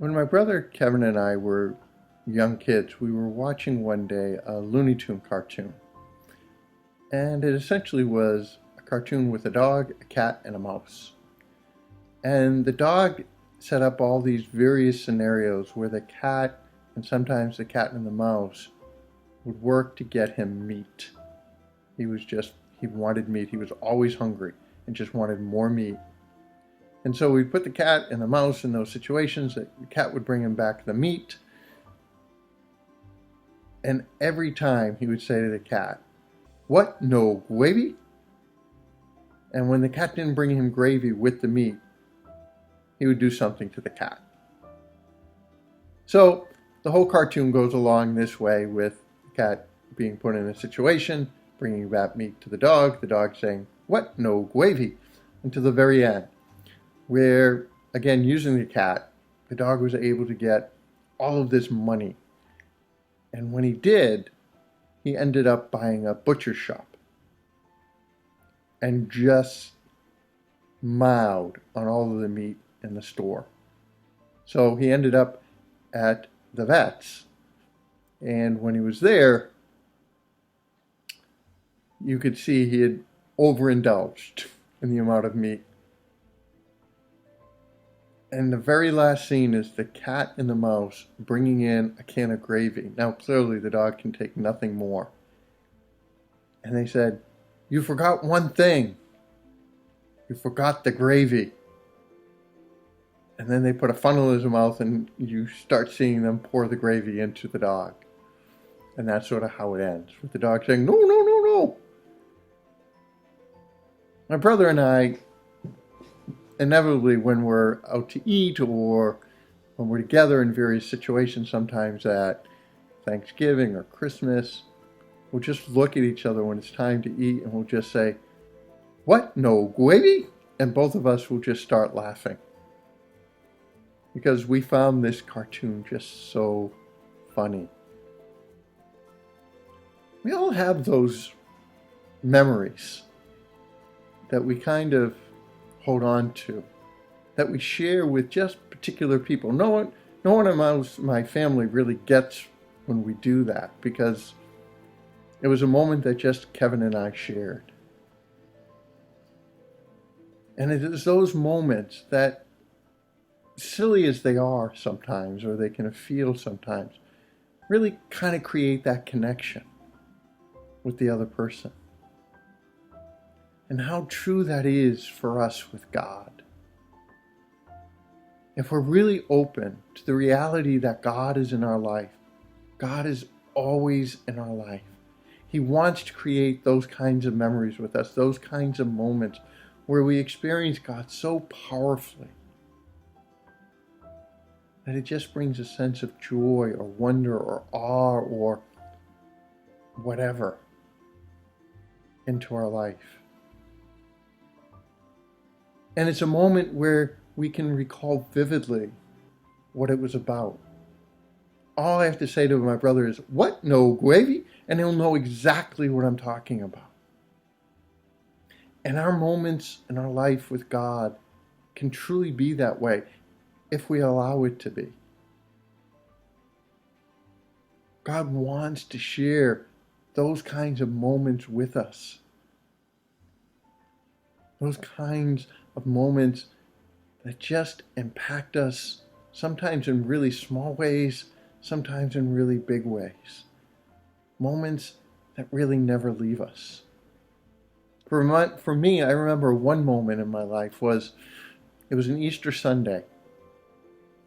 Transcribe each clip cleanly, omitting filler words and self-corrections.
When my brother Kevin and I were young kids, we were watching one day a Looney Tune cartoon. And it essentially was a cartoon with a dog, a cat, and a mouse. And the dog set up all these various scenarios where the cat, and sometimes the cat and the mouse, would work to get him meat. He wanted meat. He was always hungry and just wanted more meat. And so we'd put the cat and the mouse in those situations. The cat would bring him back the meat. And every time he would say to the cat, "What? No gravy?" And when the cat didn't bring him gravy with the meat, he would do something to the cat. So the whole cartoon goes along this way, with the cat being put in a situation, bringing back meat to the dog saying, "What? No gravy?" Until the very end, where, again, using the cat, the dog was able to get all of this money. And when he did, he ended up buying a butcher shop and just mowed on all of the meat in the store. So he ended up at the vet's, and when he was there, you could see he had overindulged in the amount of meat. And the very last scene is the cat and the mouse bringing in a can of gravy. Now, clearly the dog can take nothing more. And they said, "You forgot one thing. You forgot the gravy." And then they put a funnel in his mouth, and you start seeing them pour the gravy into the dog. And that's sort of how it ends, with the dog saying, "No, no, no, no." My brother and I, inevitably, when we're out to eat or when we're together in various situations, sometimes at Thanksgiving or Christmas, we'll just look at each other when it's time to eat, and we'll just say, "What? No gravy?" And both of us will just start laughing, because we found this cartoon just so funny. We all have those memories that we kind of hold on to, that we share with just particular people. No one amongst my family really gets when we do that, because it was a moment that just Kevin and I shared. And it is those moments that, silly as they are sometimes, or they can feel sometimes, really kind of create that connection with the other person. And how true that is for us with God. If we're really open to the reality that God is in our life, God is always in our life. He wants to create those kinds of memories with us, those kinds of moments where we experience God so powerfully that it just brings a sense of joy or wonder or awe or whatever into our life. And it's a moment where we can recall vividly what it was about. All I have to say to my brother is, "What? No gravy?" And he'll know exactly what I'm talking about. And our moments in our life with God can truly be that way if we allow it to be. God wants to share those kinds of moments with us. Those kinds of moments that just impact us, sometimes in really small ways, sometimes in really big ways. Moments that really never leave us. For me, I remember one moment in my life it was an Easter Sunday.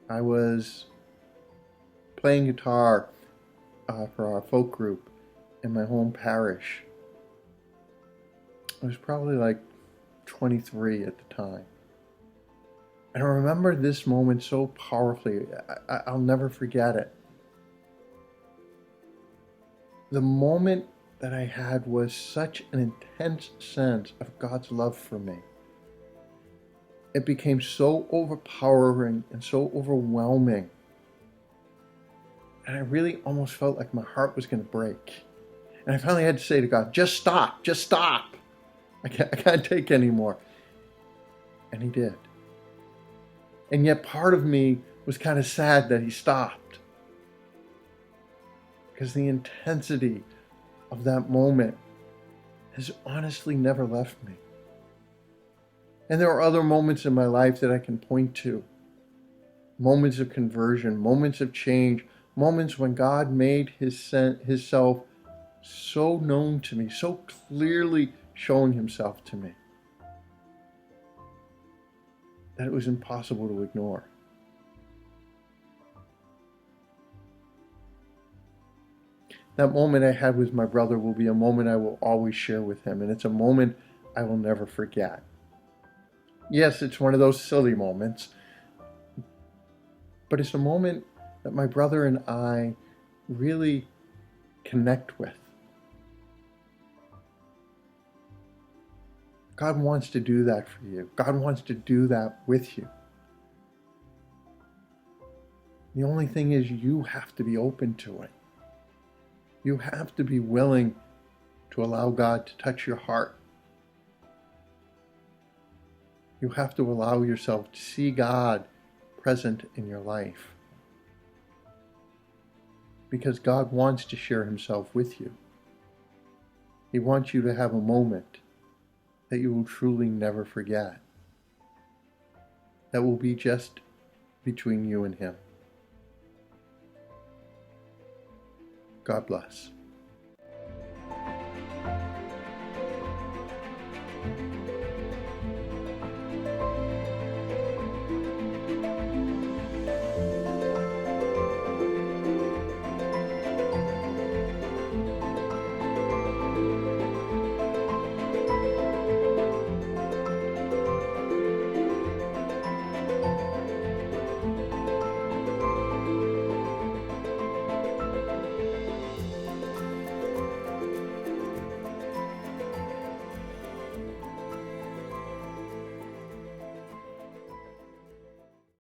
I was playing guitar for our folk group in my home parish. I was probably like 23 at the time. And I remember this moment so powerfully. I'll never forget it. The moment that I had was such an intense sense of God's love for me. It became so overpowering and so overwhelming. And I really almost felt like my heart was going to break. And I finally had to say to God, "Just stop, just stop. I can't take anymore." And he did. And yet part of me was kind of sad that he stopped, because the intensity of that moment has honestly never left me. And there are other moments in my life that I can point to. Moments of conversion, moments of change, moments when God made Himself so known to me, so clearly showing Himself to me, that it was impossible to ignore. That moment I had with my brother will be a moment I will always share with him, and it's a moment I will never forget. Yes, it's one of those silly moments, but it's a moment that my brother and I really connect with. God wants to do that for you. God wants to do that with you. The only thing is, you have to be open to it. You have to be willing to allow God to touch your heart. You have to allow yourself to see God present in your life, because God wants to share Himself with you. He wants you to have a moment that you will truly never forget, that will be just between you and Him. God bless.